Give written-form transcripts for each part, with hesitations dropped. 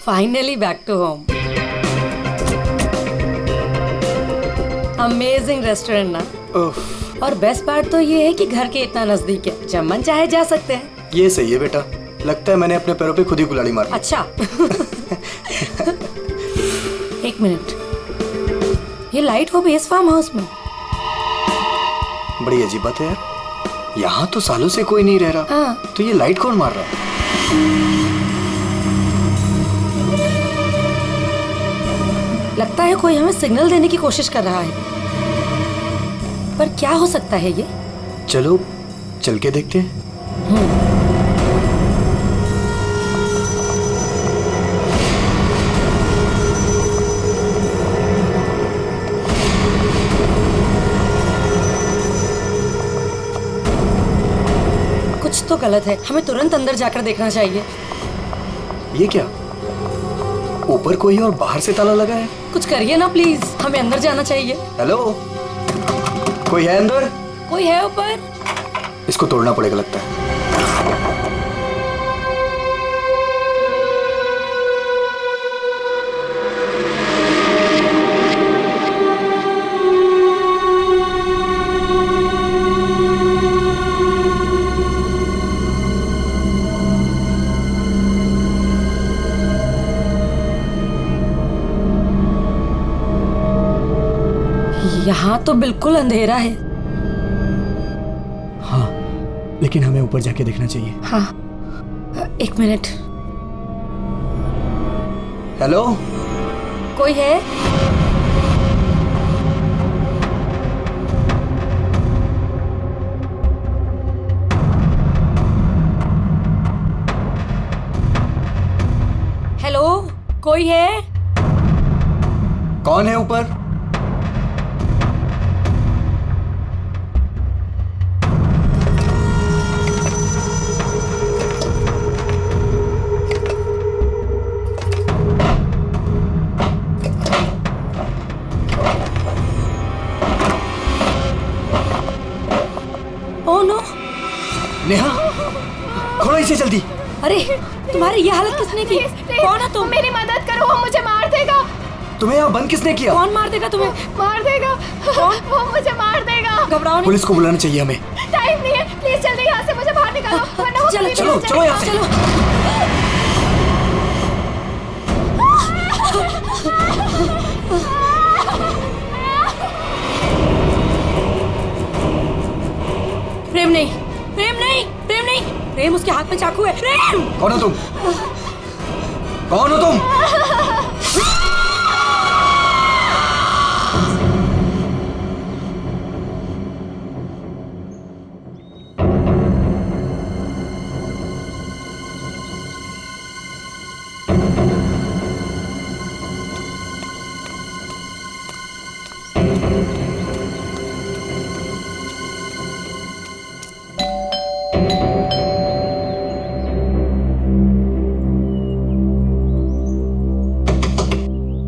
Finally back to home. Amazing restaurant ना। और best part तो ये है कि घर के इतना नजदीक है, जब मन चाहे जा सकते हैं। ये सही है बेटा, लगता है मैंने अपने पैरों पे खुद ही कुल्हाड़ी मार ली। अच्छा। एक मिनट, ये लाइट वो भी इस फार्म हाउस में? बड़ी अजीब बात है यार, यहाँ तो सालों से कोई नहीं रह रहा। हाँ। तो ये लाइट कौन मार रहा है? लगता है कोई हमें सिग्नल देने की कोशिश कर रहा है, पर क्या हो सकता है ये? चलो चल के देखते हैं। कुछ तो गलत है, हमें तुरंत अंदर जाकर देखना चाहिए। ये क्या, ऊपर कोई और बाहर से ताला लगा है? कुछ करिए ना प्लीज, हमें अंदर जाना चाहिए। हेलो, कोई है अंदर? कोई है ऊपर? इसको तोड़ना पड़ेगा लगता है। यहाँ तो बिल्कुल अंधेरा है। हाँ, लेकिन हमें ऊपर जाके देखना चाहिए। हाँ, एक मिनट। हेलो, कोई है? हेलो, कोई है? कौन है ऊपर? Oh no! नेहा, खोलो इसे जल्दी। अरे, तुम्हारी ये हालत किसने की? कौन है तुम? मेरी मदद करो, वो मुझे मार देगा। तुम्हें यहाँ बंद किसने किया? कौन मार देगा तुम्हें? मार देगा। कौन? वो मुझे मार देगा। घबराओ नहीं। पुलिस को बुलाना चाहिए हमें। टाइम नहीं है, प्लीज जल्दी यहाँ से मुझे बाहर निकालो, वरना वो चलो कभी चलो नहीं चलो यहाँ से। चलो। प्रेम नहीं, प्रेम नहीं, प्रेम नहीं, प्रेम उसके हाथ में चाकू है। प्रेम! कौन हो तुम? कौन हो तुम?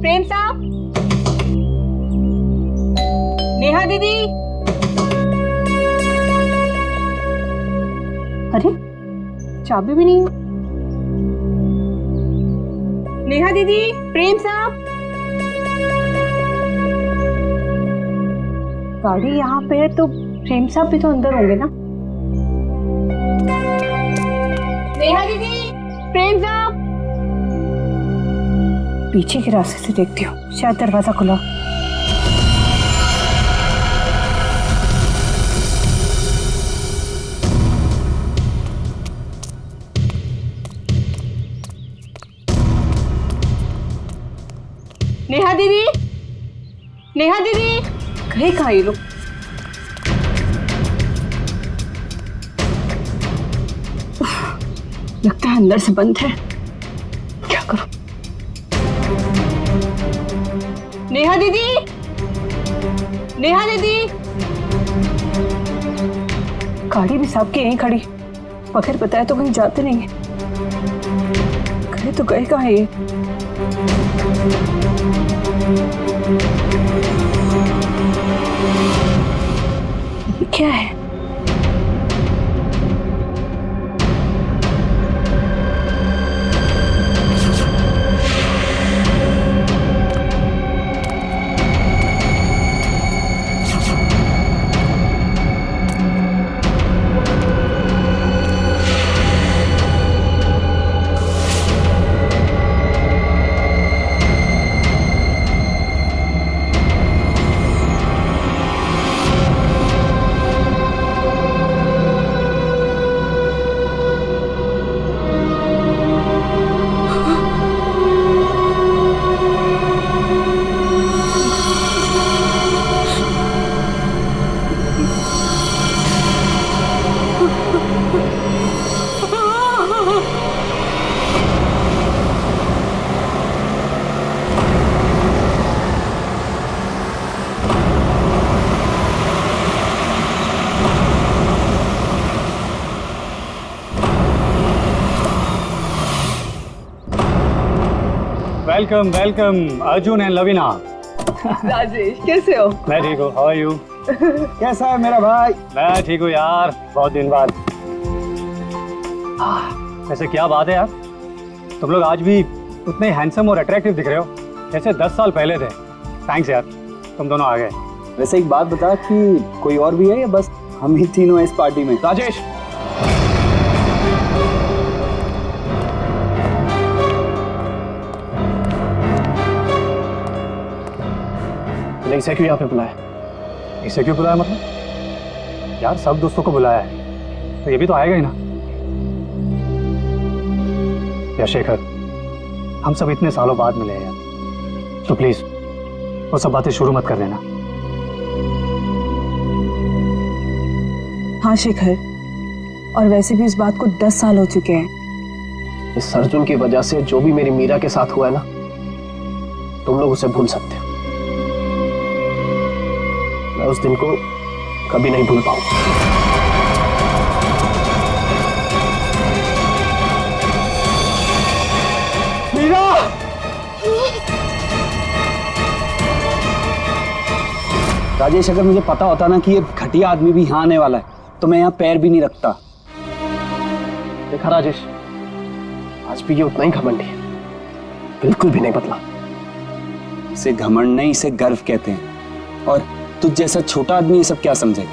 प्रेम साहब, नेहा दीदी। अरे, चाबी भी नहीं है। नेहा दीदी, प्रेम साहब। गाड़ी यहाँ पे है तो प्रेम साहब भी तो अंदर होंगे ना। नेहा दीदी, प्रेम साहब। पीछे के रास्ते से देखती हूँ, शायद दरवाजा खुला। नेहा दीदी, नेहा दीदी, कहीं कहाँ ये लोग? लगता है अंदर से बंद है, क्या करूं? नेहा दीदी, नेहा दीदी। गाड़ी भी साहब की यहीं खड़ी, बगैर बताए तो कहीं जाते नहीं है। गए तो गए कहाँ ये? क्या है? Welcome welcome Arjun and Lavina. Rajesh कैसे हो? मैं ठीक हूँ, हाउ आर यू? कैसा है मेरा भाई? मैं ठीक हूँ यार, बहुत दिन बाद। वैसे क्या बात है यार, तुम लोग आज भी उतने हैंडसम और अट्रैक्टिव दिख रहे हो जैसे 10 साल पहले थे। थैंक्स यार, तुम दोनों आ गए। वैसे एक बात बता कि कोई और भी है या बस हम ही तीनों हैं इस पार्टी में? राजेश, इसे क्यों यहाँ पे बुलाया? इसे क्यों बुलाया मतलब? यार सब दोस्तों को बुलाया है तो ये भी तो आएगा ही ना। या शेखर, हम सब इतने सालों बाद मिले हैं यार, तो प्लीज वो सब बातें शुरू मत कर देना। हाँ शेखर, और वैसे भी उस बात को 10 साल हो चुके हैं। इस अर्जुन की वजह से जो भी मेरी मीरा के साथ हुआ है ना, तुम लोग उसे भूल सकते हो। मैं उस दिन को कभी नहीं भूल पाऊंगा। मीरा! राजेश, अगर मुझे पता होता ना कि ये घटिया आदमी भी यहाँ आने वाला है तो मैं यहाँ पैर भी नहीं रखता। देखा राजेश, आज भी ये उतना ही घमंडी है, बिल्कुल भी नहीं बदला। इसे घमंड नहीं, इसे गर्व कहते हैं। और तुझ जैसा छोटा आदमी ये सब क्या समझेगा?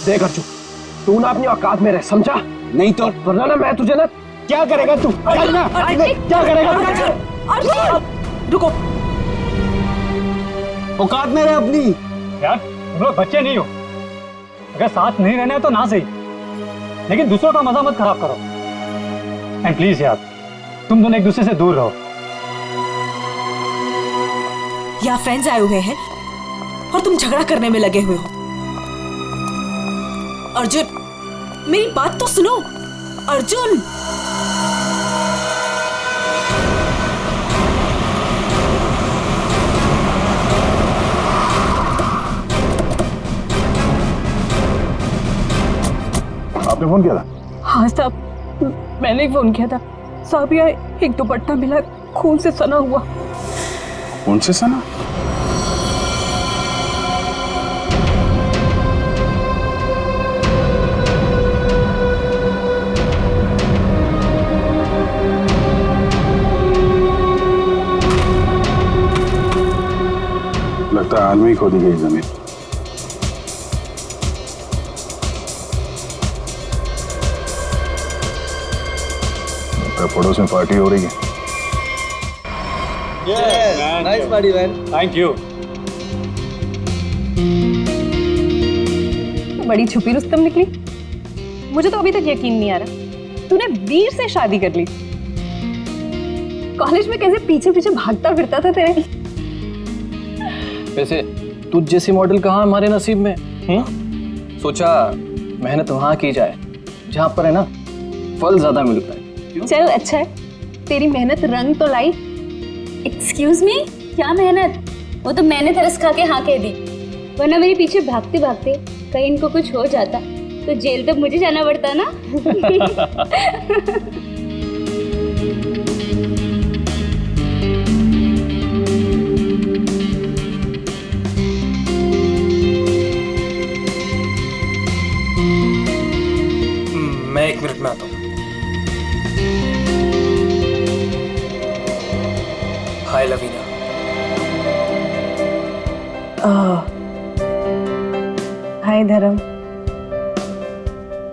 देख अर्जुन, तू ना अपनी औकात में रह, समझा? नहीं तो वरना ना मैं तुझे ना। क्या करेगा तू? चल ना, क्या करेगा तू? रुको, औकात में रह अपनी। यार तुम लोग बच्चे नहीं हो, अगर साथ नहीं रहना है तो ना सही, लेकिन दूसरों का मजा मत खराब करो। एंड प्लीज यार, तुम दोनों एक दूसरे से दूर रहो। यहाँ फ्रेंड्स आए हुए हैं और तुम झगड़ा करने में लगे हुए हो। अर्जुन, मेरी बात तो सुनो। अर्जुन, आपने फोन किया था? हाँ साहब, मैंने ही फोन किया था। साहब यहाँ एक दुपट्टा मिला, खून से सना हुआ। कौन से सना? लगता है हाल में ही खोदी गई जमीन। पड़ोस में पार्टी हो रही है। Nice party man. Thank you. बड़ी छुपी रुस्तम निकली। मुझे तो अभी तक यकीन नहीं आ रहा तूने वीर से शादी कर ली। कॉलेज में कैसे पीछे पीछे भागता फिरता था तेरे। वैसे तुझ जैसी मॉडल कहाँ हमारे नसीब में? सोचा मेहनत वहां की जाए जहां पर है ना फल ज्यादा मिलता है। चल अच्छा है, तेरी मेहनत रंग तो लाई। एक्सक्यूज मी, क्या मेहनत? वो तो मैंने तरस खा के हाँ कह दी, वरना मेरे पीछे भागते भागते कहीं इनको कुछ हो जाता तो जेल तक मुझे जाना पड़ता ना। मैं 1 मिनट में आता हूँ। हाय लवीना। हाय धर्म।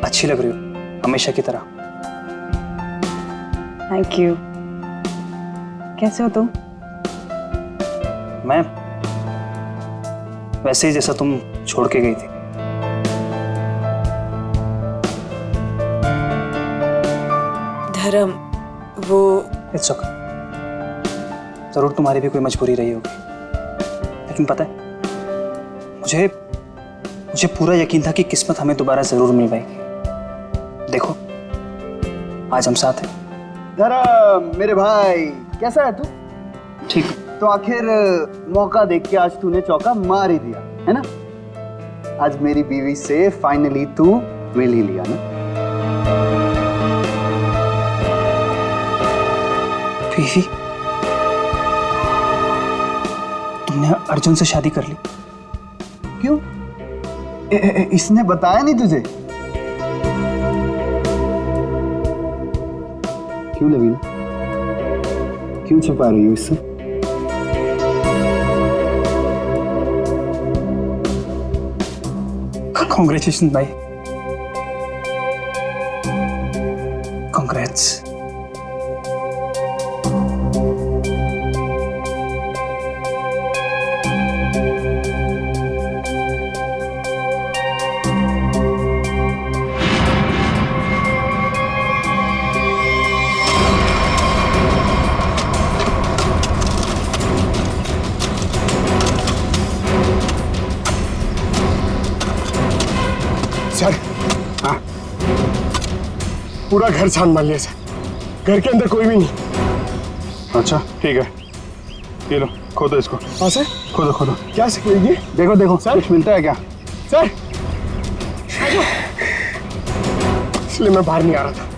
अच्छी लग रही हो हमेशा की तरह। Thank you. कैसे हो तुम? मैं वैसे ही जैसा तुम छोड़ के गई थी। धर्म, वो इट्स ओके। जरूर तुम्हारी भी कोई मजबूरी रही होगी, लेकिन पता है मुझे पूरा यकीन था कि किस्मत हमें दोबारा जरूर मिल पाएगी। देखो आज हम साथ हैं। धर्म मेरे भाई, कैसा है तू? ठीक। तो आखिर मौका देख के आज तूने चौका मार ही दिया है ना। आज मेरी बीवी से फाइनली तू मिल ही लिया ना। बीवी? तुमने अर्जुन से शादी कर ली। क्यों? इसने बताया नहीं तुझे? क्यों लवीना, क्यों छुपा रही हो इससे? कॉन्ग्रेचुलेशन भाई, कॉन्ग्रेट्स। सर, हाँ, पूरा घर छान मार लिया सर, घर के अंदर कोई भी नहीं। अच्छा ठीक है, ये लो खोदो इसको। हाँ सर, खोदो खोदो। क्या सर ये? देखो देखो सर, कुछ मिलता है क्या? सर, इसलिए मैं बाहर नहीं आ रहा था,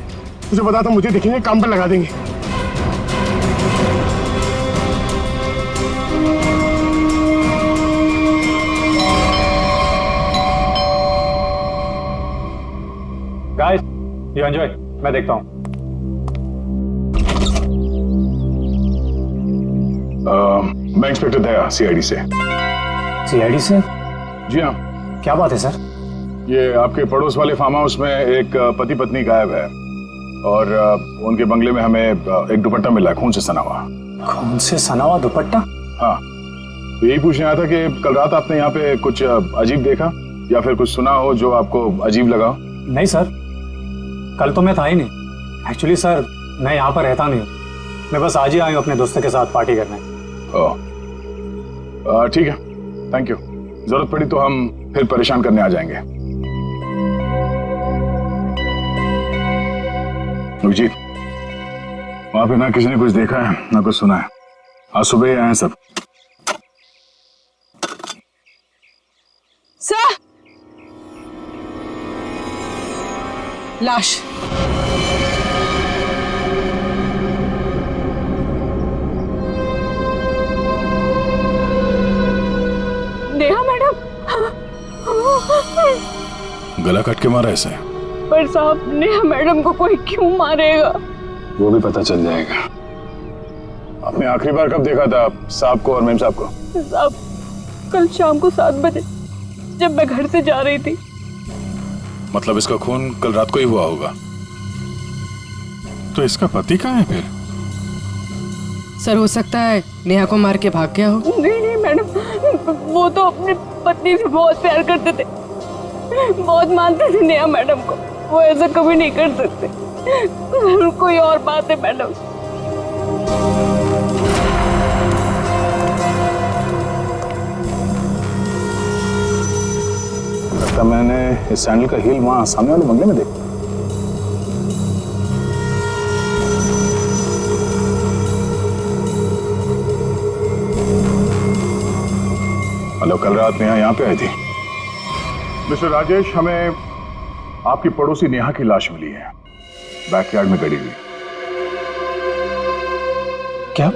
तुझे पता था मुझे देखेंगे काम पर लगा देंगे। गाइस, यू एंजॉय, मैं देखता हूँ। मैं इंस्पेक्टर दया, सीआईडी से। सीआईडी से? जी हाँ। क्या बात है सर? ये आपके पड़ोस वाले फार्म हाउस में एक पति पत्नी गायब है और उनके बंगले में हमें एक दुपट्टा मिला है, खून से सना हुआ। खून से सना हुआ दुपट्टा? हाँ, तो यही पूछने आया था कि कल रात आपने यहाँ पे कुछ अजीब देखा या फिर कुछ सुना हो जो आपको अजीब लगा? नहीं सर, कल तो मैं था ही नहीं। एक्चुअली सर, मैं यहाँ पर रहता नहीं हूँ, मैं बस आज ही आया हूँ अपने दोस्तों के साथ पार्टी करने। ठीक है, थैंक यू। जरूरत पड़ी तो हम फिर परेशान करने आ जाएंगे। अभिजीत, वहां पे ना किसी ने कुछ देखा है ना कुछ सुना है, आज सुबह ही आए हैं सब। सर, लाश। नेहा मैडम। गला काट के मारा ऐसे? पर साहब, नेहा मैडम को कोई क्यों मारेगा? वो भी पता चल जाएगा। आपने आखिरी बार कब देखा था साहब को और मेम साहब को? साहब, कल शाम को 7 बजे जब मैं घर से जा रही थी। मतलब इसका खून कल रात को ही हुआ होगा। तो इसका पति कहाँ है फिर? सर, हो सकता है नेहा को मार के भाग गया हो। नहीं नहीं मैडम, वो तो अपनी पत्नी से बहुत प्यार करते थे, बहुत मानते थे नेहा मैडम को। वो ऐसा कभी नहीं कर सकते। कोई और बात है मैडम। लगता मैंने इस सैंडल का हील वहां सामने वाले बंगले में देखा। हेलो, कल रात नेहा यहाँ पे आई थी। मिस्टर राजेश, हमें आपकी पड़ोसी नेहा की लाश मिली है, बैकयार्ड में गड़ी हुई। क्या?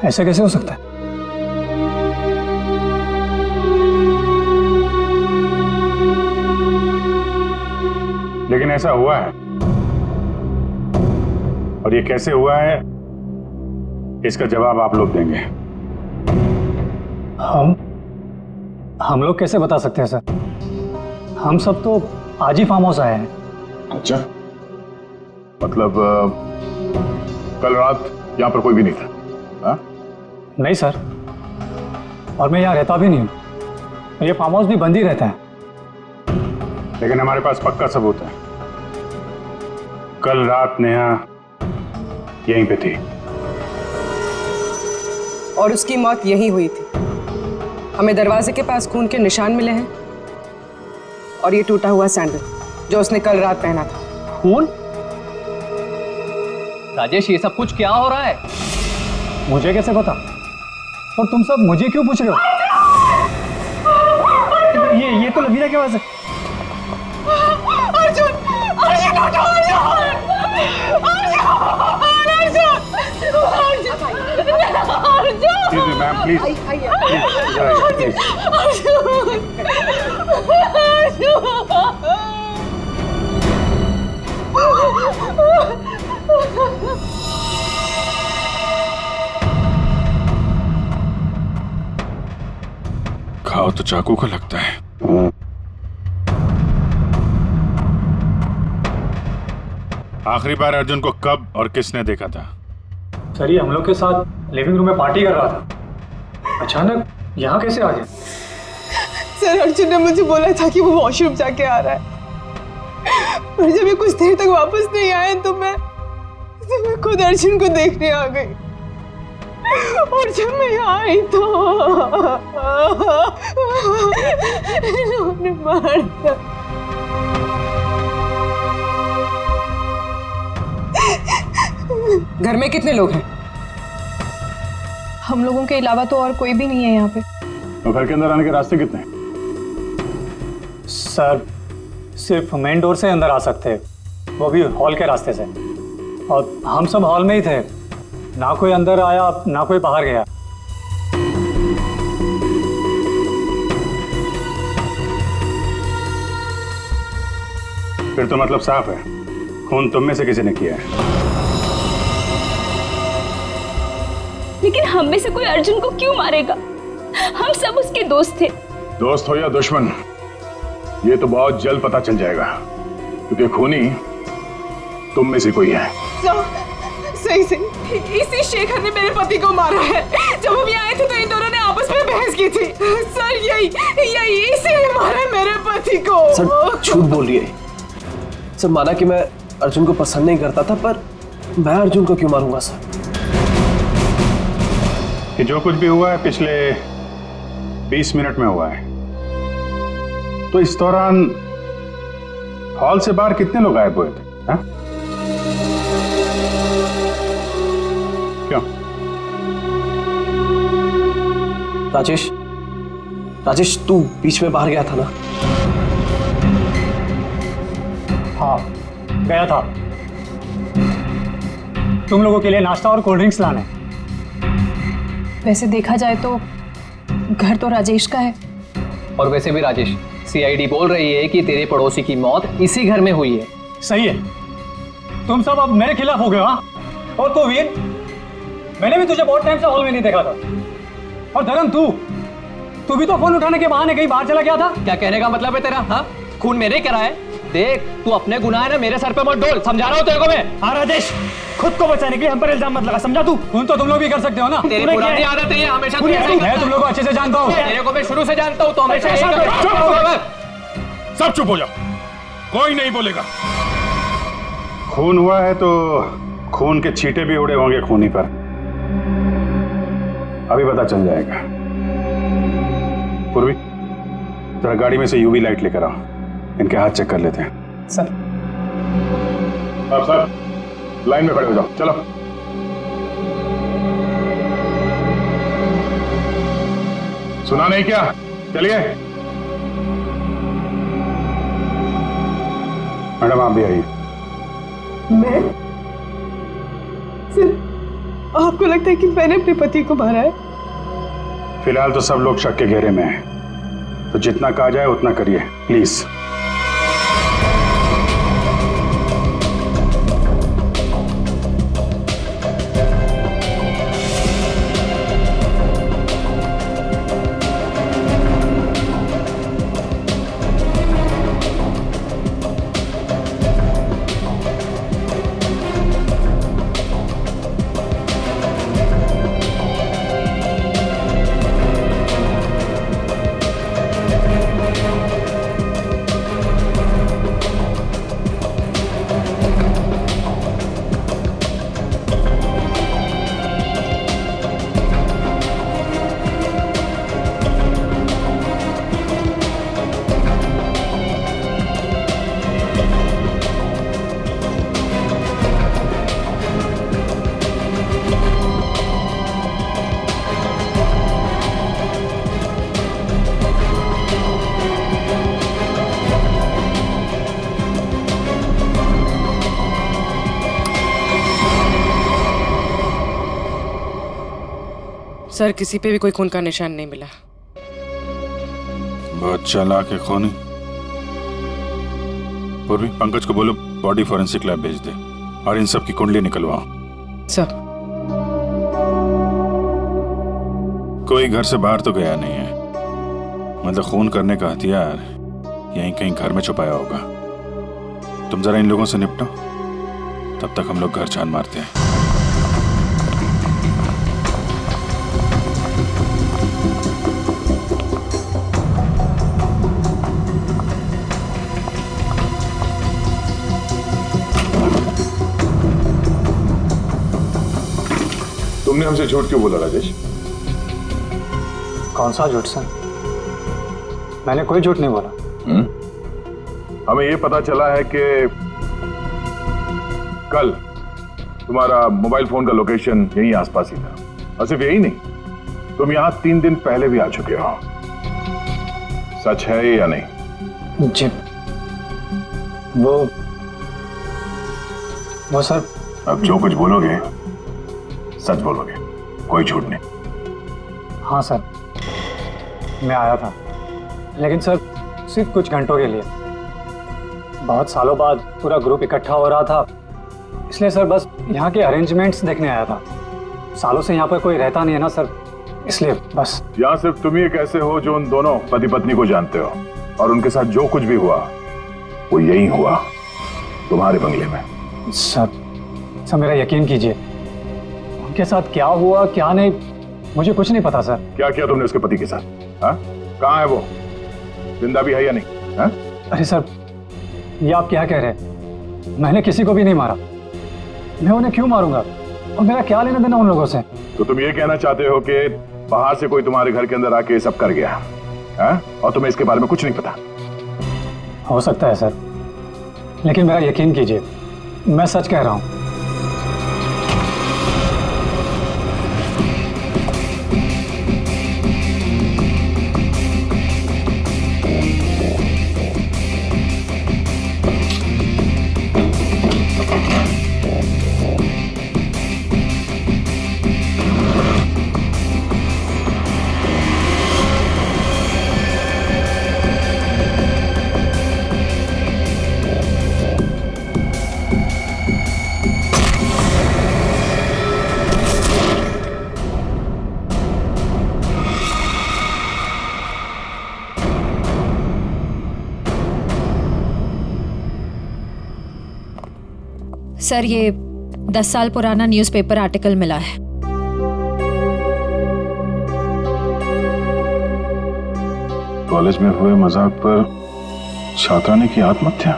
ऐसा कैसे हो सकता है? लेकिन ऐसा हुआ है, और ये कैसे हुआ है इसका जवाब आप लोग देंगे। हम लोग कैसे बता सकते हैं सर? हम सब तो आज ही फार्म हाउस आए हैं। अच्छा, मतलब कल रात यहाँ पर कोई भी नहीं था? हा? नहीं सर, और मैं यहाँ रहता भी नहीं हूँ। ये फार्म हाउस भी बंद ही रहता है। लेकिन हमारे पास पक्का सबूत है, कल रात नेहा यहीं पे थी और उसकी मौत यहीं हुई थी। हमें दरवाजे के पास खून के निशान मिले हैं और ये टूटा हुआ सैंडल जो उसने कल रात पहना था। खून? राजेश, ये सब कुछ क्या हो रहा है? मुझे कैसे पता? और तुम सब मुझे क्यों पूछ रहे हो? ये तो लवीना की आवाज है। प्लीज प्लीज खाओ तो चाकू को लगता है। आखिरी बार अर्जुन को कब और किसने देखा था? सर ये हम लोग के साथ लिविंग रूम में पार्टी कर रहा था, अचानक यहाँ कैसे आ गया? सर अर्जुन ने मुझे बोला था कि वो वॉशरूम जाके आ रहा है, और जब ये कुछ देर तक वापस नहीं आए तो मैं खुद अर्जुन को देखने आ गई। और जब मैं यहाँ आई तो इन्होंने मार दिया। घर में कितने लोग हैं? हम लोगों के अलावा तो और कोई भी नहीं है यहाँ पे। तो घर के अंदर आने के रास्ते कितने हैं? सर सिर्फ मेन डोर से अंदर आ सकते हैं, वो भी हॉल के रास्ते से, और हम सब हॉल में ही थे, ना कोई अंदर आया ना कोई बाहर गया। फिर तो मतलब साफ है, खून तुम में से किसी ने किया है। लेकिन हम में से कोई अर्जुन को क्यों मारेगा? हम सब उसके दोस्त थे। दोस्त हो या दुश्मन, ये तो बहुत जल्द पता चल जाएगा, क्योंकि खूनी तुम में से कोई है। सही से इसी शेखर ने मेरे पति को मारा है। जब हम यहाँ आए थे तो इन दोनों ने आपस में बहस की थी। सर यही इसीलिए मारा है मेरे पति को। सर झूठ बोल रही है सर। माना कि मैं अर्जुन को पसंद नहीं करता था, पर मैं अर्जुन को क्यों मारूंगा सर? कि जो कुछ भी हुआ है पिछले 20 मिनट में हुआ है, तो इस दौरान हॉल से बाहर कितने लोग गायब हुए थे? हा? क्यों? राजेश तू बीच में बाहर गया था ना? हाँ गया था, तुम लोगों के लिए नाश्ता और कोल्ड ड्रिंक्स लाने। वैसे देखा जाए तो घर तो राजेश का है। और वैसे भी राजेश, सीआईडी बोल रही है कि तेरे पड़ोसी की मौत इसी घर में हुई है। सही है, तुम सब अब मेरे खिलाफ हो गए। हाँ, और तो वीर, मैंने भी तुझे बहुत टाइम से हॉल में नहीं देखा था। और धर्म तू भी तो फोन उठाने के बहाने कहीं बाहर चला गया था। क्या कहने का मतलब है तेरा? हाँ, खून मेरे करा है। देख तू अपने गुनाह ना मेरे सर पे मत डोल, समझा रहा हूँ तेरे को मैं। हाँ राजेश, खुद को बचाने के लिए हम पर इल्जाम मत लगा, समझा तू? खून तो तुम लोग भी कर सकते हो ना। तेरी पुरानी आदत है, हमेशा तू ऐसे ही मैं तुम लोग को अच्छे से जानता हूँ। तेरे को मैं शुरू से जानता हूँ, तो हमेशा ऐसा सब चुप हो जाओ, कोई नहीं बोलेगा। खून हुआ है तो खून के छींटे भी उड़े होंगे खूनी पर, अभी पता चल जाएगा। पूर्वी, जरा गाड़ी में से यूवी लाइट लेकर आओ, इनके हाथ चेक कर लेते हैं। सर सर लाइन में खड़े हो जाओ, चलो। सुना नहीं क्या? चलिए। मैडम आप भी आइए। मैं? सर आपको लगता है कि मैंने अपने पति को मारा है? फिलहाल तो सब लोग शक के घेरे में हैं, तो जितना कहा जाए उतना करिए प्लीज। सर किसी पे भी कोई खून का निशान नहीं मिला। बहुत चालाक है खूनी। पूर्वी, पंकज को बोलो बॉडी फॉरेंसिक लैब भेज दे और इन सब की कुंडली निकलवाओ। सर कोई घर से बाहर तो गया नहीं है, मतलब खून करने का हथियार यहीं कहीं घर में छुपाया होगा। तुम जरा इन लोगों से निपटो, तब तक हम लोग घर छान मारते हैं। तुमने हमसे झूठ क्यों बोला राजेश? कौन सा झूठ सर? मैंने कोई झूठ नहीं बोला। हमें ये पता चला है कि कल तुम्हारा मोबाइल फोन का लोकेशन यहीं आसपास ही था, और सिर्फ यही नहीं, तुम यहां 3 दिन पहले भी आ चुके हो। सच है या नहीं? जी वो सर। अब जो कुछ बोलोगे सच बोलोगे, कोई झूठ नहीं। हाँ सर, मैं आया था, लेकिन सर सिर्फ कुछ घंटों के लिए। बहुत सालों बाद पूरा ग्रुप इकट्ठा हो रहा था, इसलिए सर बस यहाँ के अरेंजमेंट्स देखने आया था। सालों से यहाँ पर कोई रहता नहीं है ना सर, इसलिए बस। यहाँ सिर्फ तुम ही एक ऐसे हो जो उन दोनों पति पत्नी को जानते हो, और उनके साथ जो कुछ भी हुआ वो यही हुआ, तुम्हारे बंगले में। सर मेरा यकीन कीजिए, उनके साथ क्या हुआ क्या नहीं मुझे कुछ नहीं पता सर। क्या किया तुमने उसके पति के साथ? हाँ, कहाँ है वो? जिंदा भी है या नहीं? हाँ? अरे सर, ये आप क्या कह रहे हैं? मैंने किसी को भी नहीं मारा। मैं उन्हें क्यों मारूंगा, और मेरा क्या लेना देना उन लोगों से? तो तुम ये कहना चाहते हो कि बाहर से कोई तुम्हारे घर के अंदर आके सब कर गया, हाँ? और तुम्हें इसके बारे में कुछ नहीं पता? हो सकता है सर, लेकिन मेरा यकीन कीजिए, मैं सच कह रहा हूं। सर ये 10 साल पुराना न्यूज़पेपर आर्टिकल मिला है। कॉलेज में हुए मजाक पर छात्रा ने की आत्महत्या।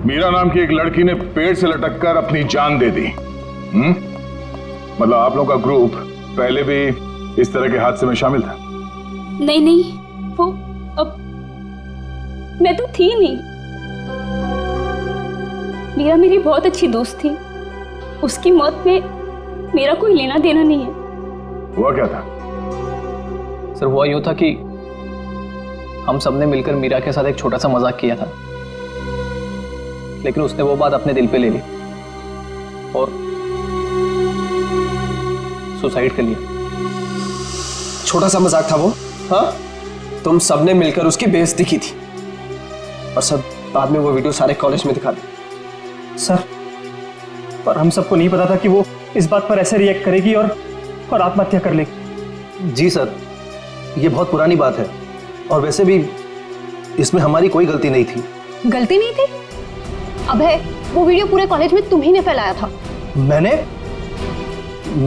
मीरा नाम की एक लड़की ने पेड़ से लटककर अपनी जान दे दी। मतलब आप लोगों का ग्रुप पहले भी इस तरह के हादसे में शामिल था? नहीं, वो अब मैं तो थी नहीं। मीरा मेरी बहुत अच्छी दोस्त थी, उसकी मौत में मेरा कोई लेना देना नहीं है। हुआ क्या था? सर हुआ यूं था कि हम सबने मिलकर मीरा के साथ एक छोटा सा मजाक किया था, लेकिन उसने वो बात अपने दिल पे ले ली और सुसाइड कर लिया। छोटा सा मजाक था वो? हाँ, तुम सबने मिलकर उसकी बेइज्जती की थी और सब बाद में वो वीडियो सारे कॉलेज में दिखा दी। सर, पर हम सबको नहीं पता था कि वो इस बात पर ऐसे रिएक्ट करेगी और आत्महत्या कर लेगी। जी सर, ये बहुत पुरानी बात है और वैसे भी इसमें हमारी कोई गलती नहीं थी। गलती नहीं थी? अबे, वो वीडियो पूरे कॉलेज में तुम ही ने फैलाया था। मैंने?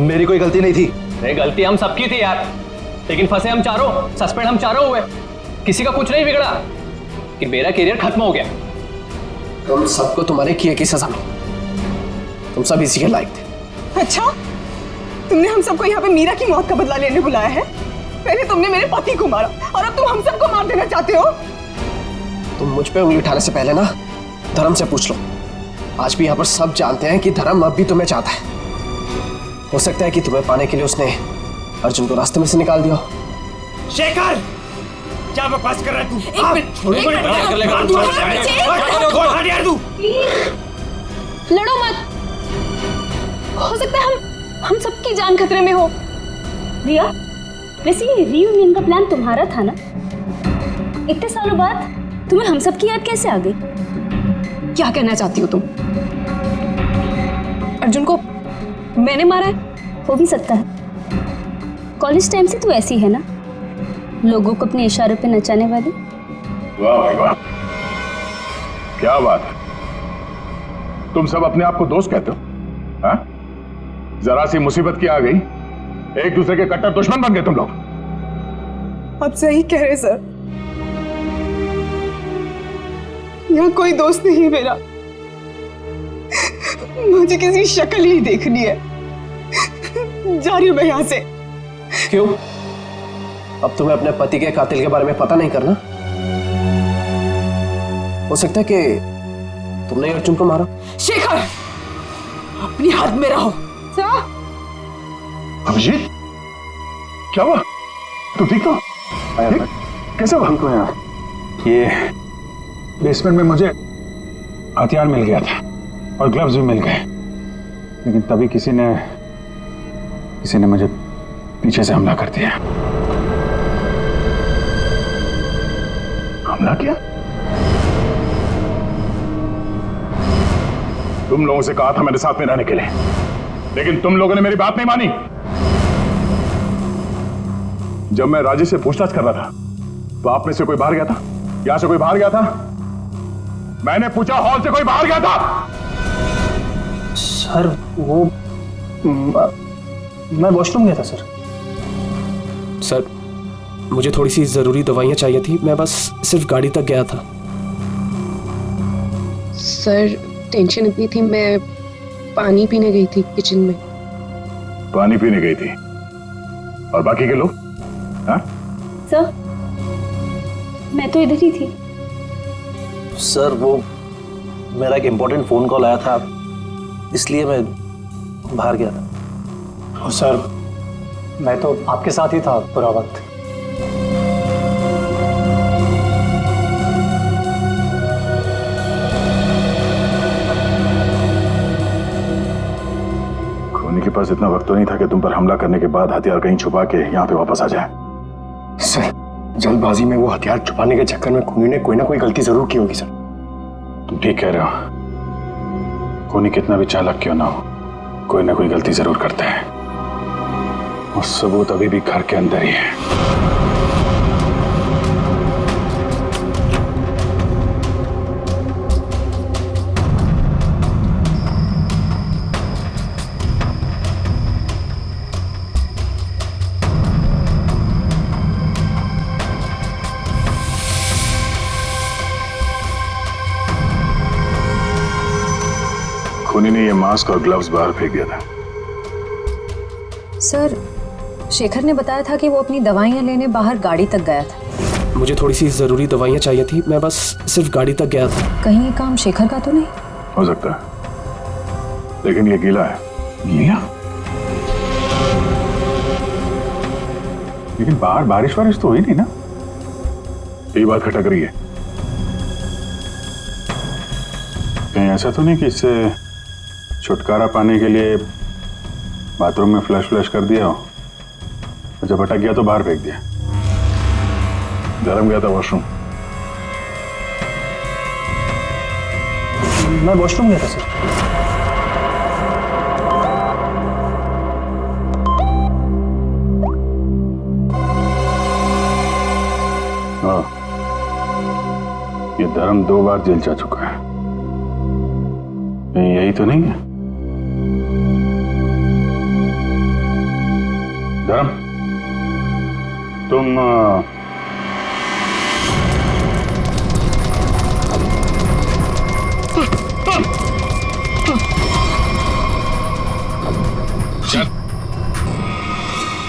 मेरी कोई गलती नहीं थी। अरे गलती हम सबकी थी यार, लेकिन फंसे हम चारों, सस्पेंड हम चारों हुए। किसी का कुछ नहीं बिगड़ा कि मेरा करियर खत्म हो गया। तुम सबको तुम्हारे किए की सजा मिली। तुम सब इसी के लायक थे। अच्छा, तुमने हम सबको यहाँ पे मीरा की मौत का बदला लेने बुलाया है? पहले तुमने मेरे पति को मारा और अब तुम हम सबको मार देना चाहते हो? तुम मुझ पे उंगली उठाने से पहले ना धर्म से पूछ लो। आज भी यहाँ पर सब जानते हैं कि धर्म अब भी तुम्हें चाहता है। हो सकता है कि तुम्हें पाने के लिए उसने अर्जुन को रास्ते में से निकाल दिया। शेखर, क्या बकवास कर रहा है तू? लड़ो मत। हो सकता है हम सबकी जान खतरे में हो। रिया, वैसे ये रीयूनियन का प्लान तुम्हारा था ना? इतने सालों बाद तुम्हें हम सब की याद कैसे आ गई? क्या कहना चाहती हो तुम? अर्जुन को मैंने मारा है? हो भी सकता है। कॉलेज टाइम से तू ऐसी है ना, लोगों को अपने इशारों पे नचाने वाली। वाह भाई वाह, क्या बात है। तुम सब अपने आप को दोस्त कहते हो? हाँ? जरा सी मुसीबत की आ गई, एक दूसरे के कट्टर दुश्मन बन गए तुम लोग। आप सही कह रहे सर, यहाँ कोई दोस्त नहीं है मेरा। मुझे किसी शक्ल ही देखनी है। जा रही हूं मैं यहाँ से। क्यों? अब तुम्हें अपने पति के कातिल के बारे में पता नहीं करना? हो सकता है कि तुमने अर्जुन को मारा। शेखर, अपनी हद में रहो। अभिजीत, क्या हुआ? तू ठीक तो? कैसे हुआ? को यार, ये बेसमेंट में मुझे हथियार मिल गया था और ग्लव्स भी मिल गए, लेकिन तभी किसी ने मुझे पीछे से हमला कर दिया। हमला किया? तुम लोगों से कहा था मेरे साथ में रहने के लिए, लेकिन तुम लोगों ने मेरी बात नहीं मानी। जब मैं राजेश से पूछताछ कर रहा था तो आप में से कोई बाहर गया था? यहां से कोई बाहर गया था? मैंने पूछा, हॉल से कोई बाहर गया था? सर वो मैं वॉशरूम गया था सर। सर मुझे थोड़ी सी जरूरी दवाइयां चाहिए थी, मैं बस सिर्फ गाड़ी तक गया था। सर टेंशन इतनी थी, मैं पानी पीने गई थी किचन में। पानी पीने गई थी? और बाकी के लोग? हाँ? सर, मैं तो इधर ही थी। सर वो मेरा एक इम्पोर्टेंट फोन कॉल आया था, इसलिए मैं बाहर गया था। सर मैं तो आपके साथ ही था पूरा वक्त। खूनी के पास इतना वक्त तो नहीं था कि तुम पर हमला करने के बाद हथियार कहीं छुपा के यहाँ पे वापस आ जाए। सर जल्दबाजी में वो हथियार छुपाने के चक्कर में खूनी ने कोई ना कोई गलती जरूर की होगी सर। तुम ठीक कह रहे हो, खूनी कितना भी चालाक क्यों ना हो, कोई ना कोई गलती जरूर करता है। और सबूत अभी भी घर के अंदर ही है। खूनी ने ये मास्क और ग्लव्स बाहर फेंक दिया था। सर, शेखर ने बताया था कि वो अपनी दवाइयां लेने बाहर गाड़ी तक गया था। मुझे थोड़ी सी जरूरी दवाइयां चाहिए थी, मैं बस सिर्फ गाड़ी तक गया था। कहीं ये काम शेखर का तो नहीं? हो सकता है, लेकिन ये गीला है। गीला? लेकिन बाहर बारिश वारिश तो हुई नहीं ना? ये बात खटक रही है। कहीं ऐसा तो नहीं कि इससे छुटकारा पाने के लिए बाथरूम में फ्लश कर दिया हो, और जब अटक गया तो बाहर फेंक दिया? धर्म गया था वॉशरूम। मैं वॉशरूम गया था सर। हाँ, ये धर्म 2 बार जेल जा चुका है। यही तो नहीं है? धर्म, तुम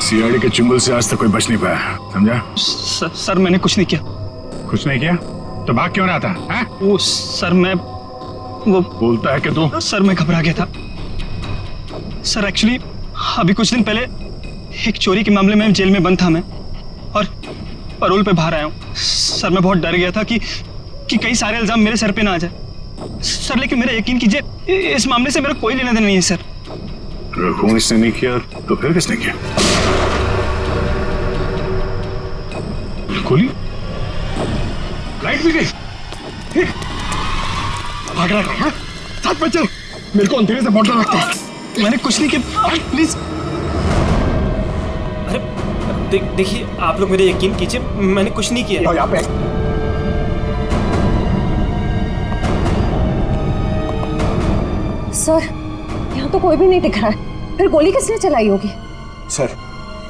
सीआईडी के चुंगल से आज तक कोई बच नहीं पाया, समझा? सर मैंने कुछ नहीं किया। कुछ नहीं किया तो भाग क्यों रहा था? है? वो सर मैं वो बोलता है कि तू? सर मैं घबरा गया था सर। एक्चुअली अभी कुछ दिन पहले एक चोरी के मामले में जेल में बंद था मैं, और परोल पे बाहर आया हूँ। सर मैं बहुत डर गया था कि कई सारे इल्जाम मेरे सर पे ना आ जाए। सर लेकिन मेरा यकीन कीजिए, इस मामले से मेरा कोई लेना देना नहीं है सर। अगर खून इसने नहीं किया तो फिर किसने किया? गोली? लाइट भी गई। भाग रहा है, साथ में चल। मेरे को अंधेरे से बॉटल रखते हैं। मैंने कुछ नहीं किया, प्लीज। अरे देखिए, आप लोग मेरे यकीन कीजिए, मैंने कुछ नहीं किया। यहाँ पे सर, यहाँ तो कोई भी नहीं दिख रहा है, फिर गोली किसने चलाई होगी? सर,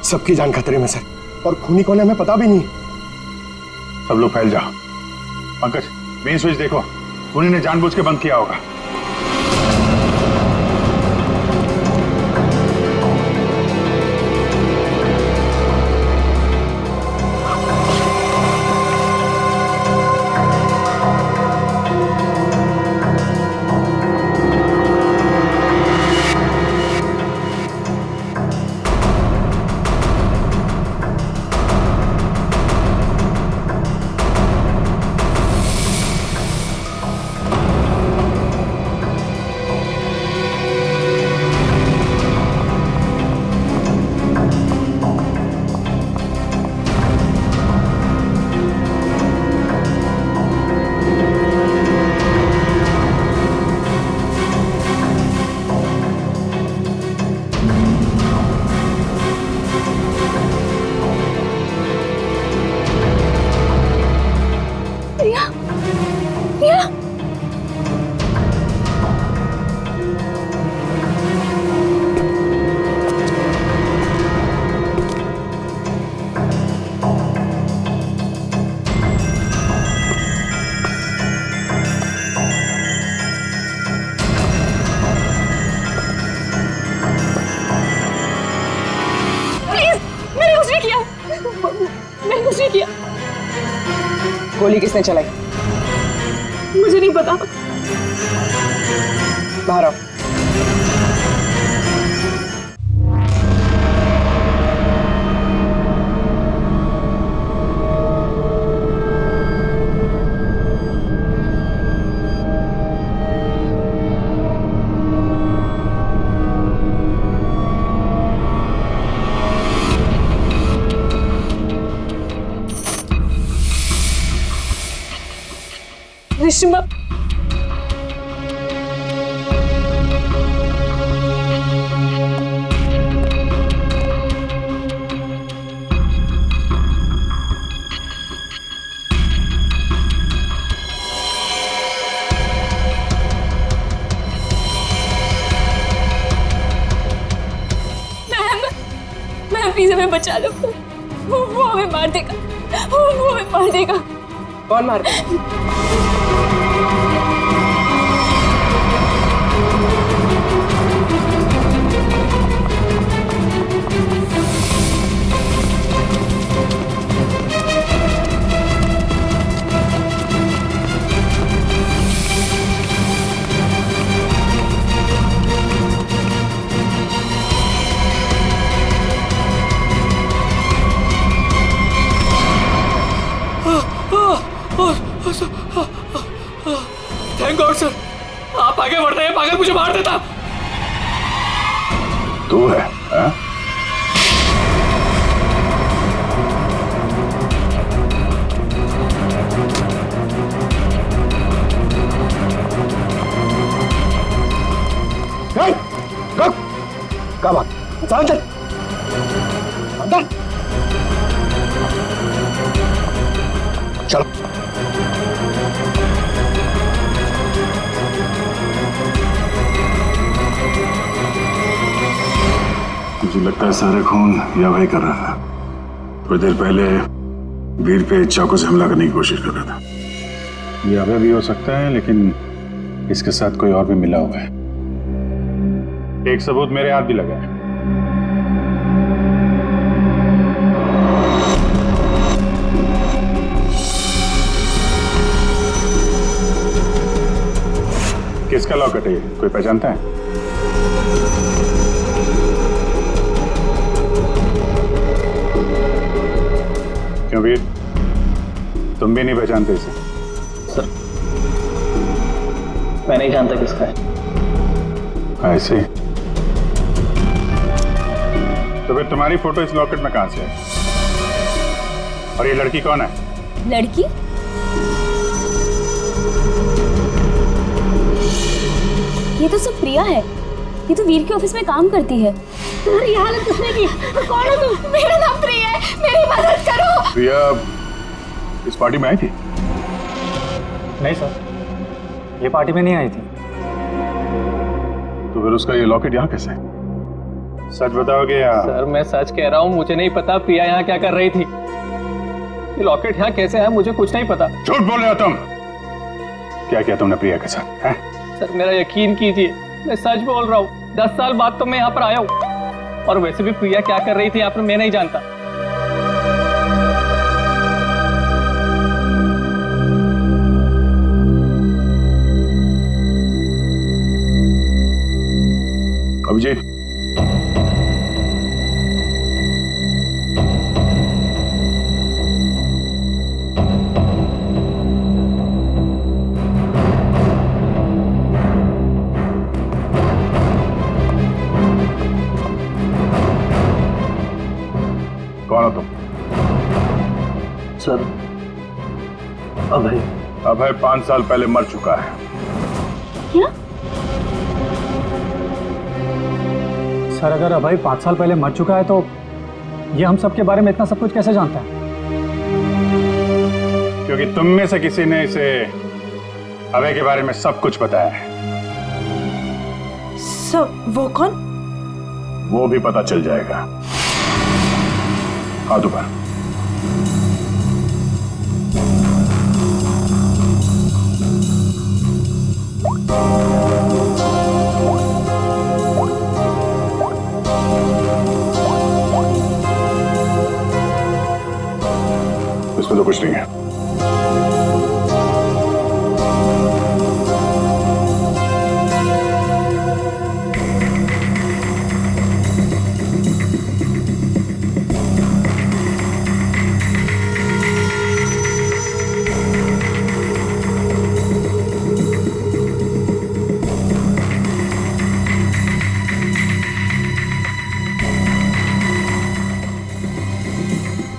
सबकी जान खतरे में सर, और खूनी कौन है हमें पता भी नहीं। सब लोग फैल जाओ। पंकज, मेन स्विच देखो, खूनी ने जानबूझ के बंद किया होगा। गोली किसने चलाई? मुझे नहीं पता। बाहर आओ। रिश्मा, मैम प्लीज हमें बचा लो। वो हमें मार देगा, वो हमें मार देगा। कौन मार देगा? थैंक गॉड सर, आप आगे बढ़ रहे हैं, पागल मुझे मार देता। तू है हा? क्या बात? चल अंदर चलो। मुझे लगता है सारा खून यह भाई कर रहा था। थोड़ी देर पहले वीर पे चाकू से हमला करने की कोशिश कर रहा था। ये अभय भी हो सकता है, लेकिन इसके साथ कोई और भी मिला हुआ है। एक सबूत मेरे हाथ भी लगा है। किसका लॉकेट है ये? कोई पहचानता है? क्यों वीर, तुम भी नहीं पहचानते इसे? सर मैं नहीं जानता किसका है। ऐसे तो फिर तुम्हारी फोटो इस लॉकेट में कहां से है? और ये लड़की कौन है? लड़की? ये तो सब प्रिया है। ये तो वीर के ऑफिस में काम करती है। तुम्हारी हालत किसने की? कौन हो तुम? मेरा नाम प्रिया है, मेरी मदद करो। प्रिया इस पार्टी में आई थी? नहीं सर, ये पार्टी में नहीं आई थी। तो फिर उसका ये लॉकेट यहाँ कैसे? सच बताओगे या? सर मैं सच कह रहा हूँ, मुझे नहीं पता प्रिया यहाँ क्या कर रही थी। ये लॉकेट यहाँ कैसे है मुझे कुछ नहीं पता। झूठ बोल रहे हो तुम। क्या किया तुमने प्रिया के साथ? हैं? सर मेरा यकीन कीजिए, मैं सच बोल रहा हूँ। 10 साल बाद तो मैं यहाँ पर आया हूँ। और वैसे भी प्रिया क्या कर रही थी यहाँ पर मैं नहीं जानता। अभिजीत, कौन हो तुम? सर अभय। अभय 5 साल पहले मर चुका है। क्या? सर अगर अभय 5 साल पहले मर चुका है तो ये हम सब के बारे में इतना सब कुछ कैसे जानता है? क्योंकि तुम में से किसी ने इसे अभय के बारे में सब कुछ बताया है। सब? वो कौन? वो भी पता चल जाएगा। हाथ ऊपर। इसमें तो कुछ नहीं है।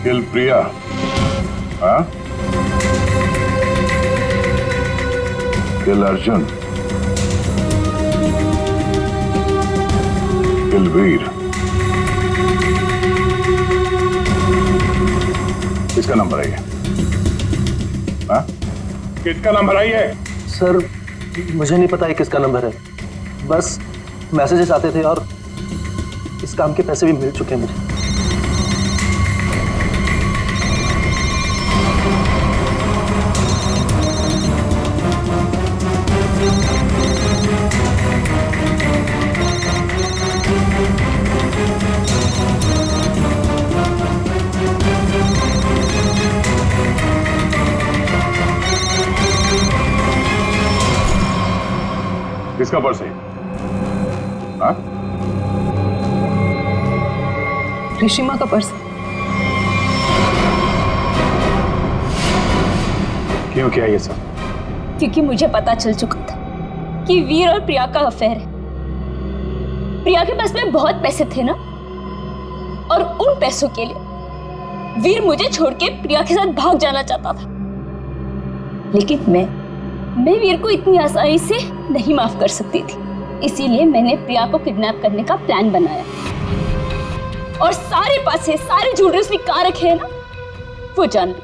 किल प्रिया, हाँ? किल अर्जुन, किल वीर। किसका नंबर है ये? हाँ? किसका नंबर है ये? सर मुझे नहीं पता ये किसका नंबर है, बस मैसेजेस आते थे और इस काम के पैसे भी मिल चुके हैं मुझे। किसका पर्स है? हाँ? ऋषिमा का पर्स। क्यों किया ये सब? क्योंकि मुझे पता चल चुका था कि वीर और प्रिया का अफेयर है। प्रिया के पास में बहुत पैसे थे ना, और उन पैसों के लिए वीर मुझे छोड़ के प्रिया के साथ भाग जाना चाहता था। लेकिन मैं वीर को इतनी आसानी से नहीं माफ कर सकती थी। इसीलिए मैंने प्रिया को किडनैप करने का प्लान बनाया और सारे पैसे, सारे ज्वेलरी उसने कहाँ रखे हैं ना, वो जान ली।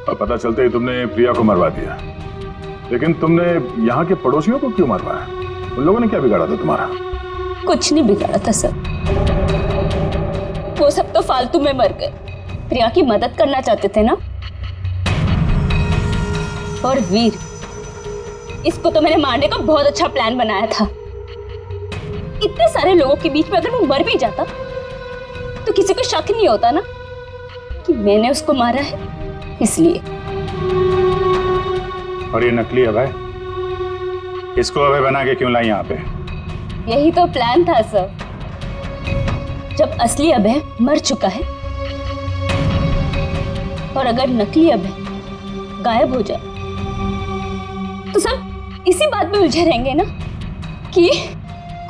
और पता चलते ही तुमने प्रिया को मरवा दिया। लेकिन तुमने यहाँ के पड़ोसियों को क्यों मरवाया? उन लोगों ने क्या बिगाड़ा था तुम्हारा? कुछ नहीं बिगाड़ा था सर, वो सब तो फालतू में मर गए। प्रिया की मदद करना चाहते थे ना। और वीर, इसको तो मैंने मारने का बहुत अच्छा प्लान बनाया था। इतने सारे लोगों के बीच में अगर वो मर भी जाता तो किसी को शक नहीं होता ना कि मैंने उसको मारा है, इसलिए। और ये नकली अभय, इसको अभय बना के क्यों लाई यहाँ पे? यही तो प्लान था सर। जब असली अभय मर चुका है और अगर नकली अभय गायब हो जाए तो सब इसी बात में उलझे रहेंगे ना कि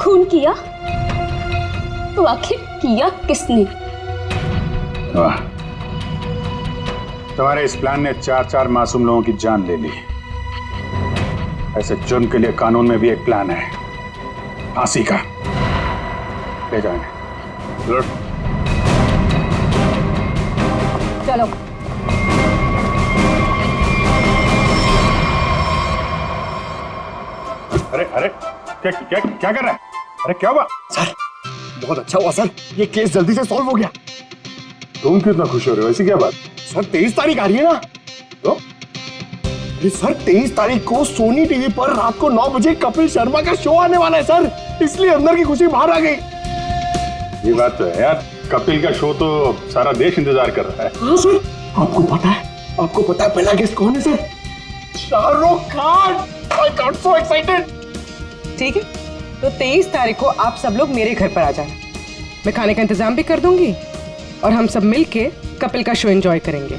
खून किया तो आखिर किया किसने? वाह, तुम्हारे इस प्लान ने 4 मासूम लोगों की जान ले ली। ऐसे जुर्म के लिए कानून में भी एक प्लान है, फांसी का। ले जाएंगे। चलो। अरे अरे क्या क्या क्या कर रहा है? अरे क्या हुआ? सर बहुत अच्छा हुआ सर, ये केस जल्दी से सॉल्व हो गया। तुम कितना खुश हो रहे हो? ऐसी क्या बात? सर 23 तारीख आ रही है ना? तो सर 23 तारीख को सोनी टीवी पर रात को 9 बजे कपिल शर्मा का शो आने वाला है सर, इसलिए अंदर की खुशी बाहर आ गई। ये बात तो है यार, कपिल का शो तो सारा देश इंतजार कर रहा है। हाँ सर, आपको पता है पहला गेस्ट कौन है sir? Shahrukh Khan. I got so excited. ठीक है, तो 23 तारीख को आप सब लोग मेरे घर पर आ जाना। मैं खाने का इंतजाम भी कर दूंगी और हम सब मिलके कपिल का शो एंजॉय करेंगे।